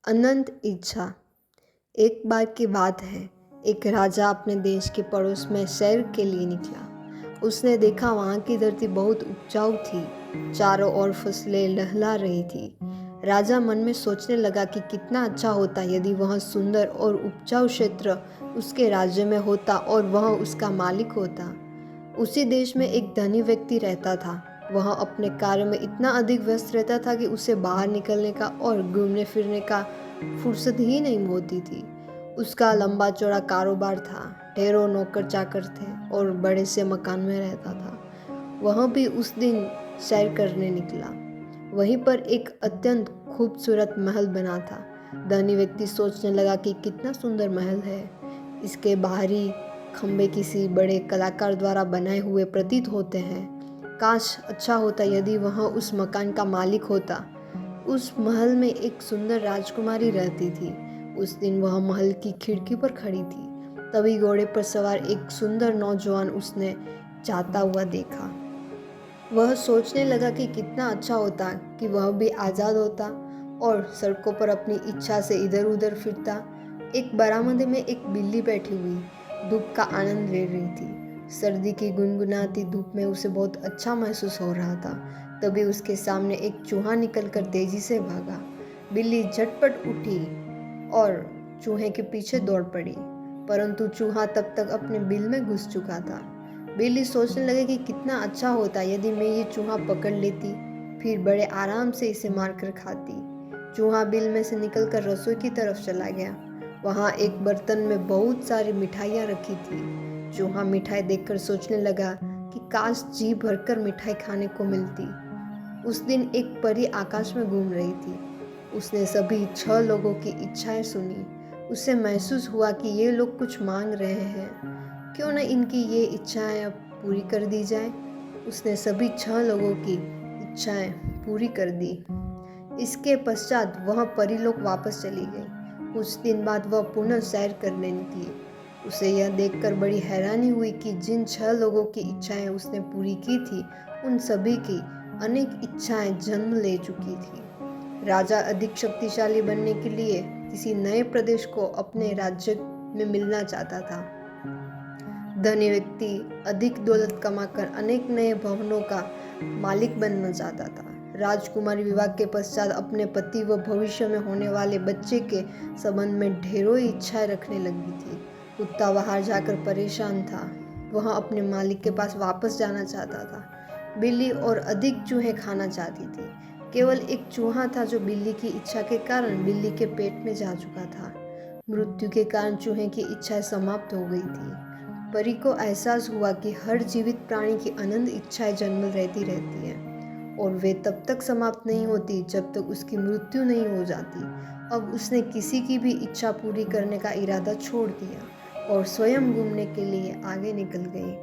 अनंत इच्छा। एक बार की बात है, एक राजा अपने देश के पड़ोस में सैर के लिए निकला। उसने देखा वहाँ की धरती बहुत उपजाऊ थी, चारों ओर फसलें लहला रही थी। राजा मन में सोचने लगा कि कितना अच्छा होता यदि वह सुंदर और उपजाऊ क्षेत्र उसके राज्य में होता और वह उसका मालिक होता। उसी देश में एक धनी व्यक्ति रहता था। वह अपने कार्य में इतना अधिक व्यस्त रहता था कि उसे बाहर निकलने का और घूमने फिरने का फुर्सत ही नहीं होती थी। उसका लंबा चौड़ा कारोबार था, ढेरों नौकर चाकर थे और बड़े से मकान में रहता था। वह भी उस दिन सैर करने निकला। वहीं पर एक अत्यंत खूबसूरत महल बना था। धनी व्यक्ति सोचने लगा कि कितना सुंदर महल है। इसके बाहरी खंभे किसी बड़े कलाकार द्वारा बनाए हुए प्रतीत होते हैं। काश अच्छा होता यदि वह उस मकान का मालिक होता। उस महल में एक सुंदर राजकुमारी रहती थी। उस दिन वह महल की खिड़की पर खड़ी थी। तभी घोड़े पर सवार एक सुंदर नौजवान उसने जाता हुआ देखा। वह सोचने लगा कि कितना अच्छा होता कि वह भी आज़ाद होता और सड़कों पर अपनी इच्छा से इधर उधर फिरता। एक बरामदे में एक बिल्ली बैठी हुई धूप का आनंद ले रही थी। सर्दी की गुनगुनाती धूप में उसे बहुत अच्छा महसूस हो रहा था। तभी उसके सामने एक चूहा निकलकर तेजी से भागा। बिल्ली झटपट उठी और चूहे के पीछे दौड़ पड़ी, परंतु चूहा तब तक अपने बिल में घुस चुका था। बिल्ली सोचने लगी कि कितना अच्छा होता यदि मैं ये चूहा पकड़ लेती, फिर बड़े आराम से इसे मारकर खाती। चूहा बिल में से निकलकर रसोई की तरफ चला गया। वहाँ एक बर्तन में बहुत सारी मिठाइयाँ रखी थी। चूहा मिठाई देखकर सोचने लगा कि काश जी भरकर मिठाई खाने को मिलती। उस दिन एक परी आकाश में घूम रही थी। उसने सभी 6 लोगों की इच्छाएं सुनी। उसे महसूस हुआ कि ये लोग कुछ मांग रहे हैं, क्यों न इनकी ये इच्छाएं अब पूरी कर दी जाए। उसने सभी 6 लोगों की इच्छाएं पूरी कर दी। इसके पश्चात वह परीलोक वापस चली गई। कुछ दिन बाद वह पुनः सैर करने निकली। उसे यह देखकर बड़ी हैरानी हुई कि जिन 6 लोगों की इच्छाएं उसने पूरी की थी, उन सभी की अनेक इच्छाएं जन्म ले चुकी थी। राजा अधिक शक्तिशाली बनने के लिए किसी नए प्रदेश को अपने राज्य में मिलना चाहता था। धनी व्यक्ति अधिक दौलत कमाकर अनेक नए भवनों का मालिक बनना चाहता था। राजकुमारी विवाह के पश्चात अपने पति व भविष्य में होने वाले बच्चे के संबंध में ढेरों इच्छाएं रखने लगी थी। कुत्ता बाहर जाकर परेशान था। वह अपने मालिक के पास वापस जाना चाहता था। बिल्ली और अधिक चूहे खाना चाहती थी। केवल एक चूहा था जो बिल्ली की इच्छा के कारण बिल्ली के पेट में जा चुका था। मृत्यु के कारण चूहे की इच्छाएं समाप्त हो गई थी। परी को एहसास हुआ कि हर जीवित प्राणी की अनंत इच्छाएं जन्म लेती रहती हैं और वे तब तक समाप्त नहीं होती जब तक उसकी मृत्यु नहीं हो जाती। अब उसने किसी की भी इच्छा पूरी करने का इरादा छोड़ दिया और स्वयं घूमने के लिए आगे निकल गई।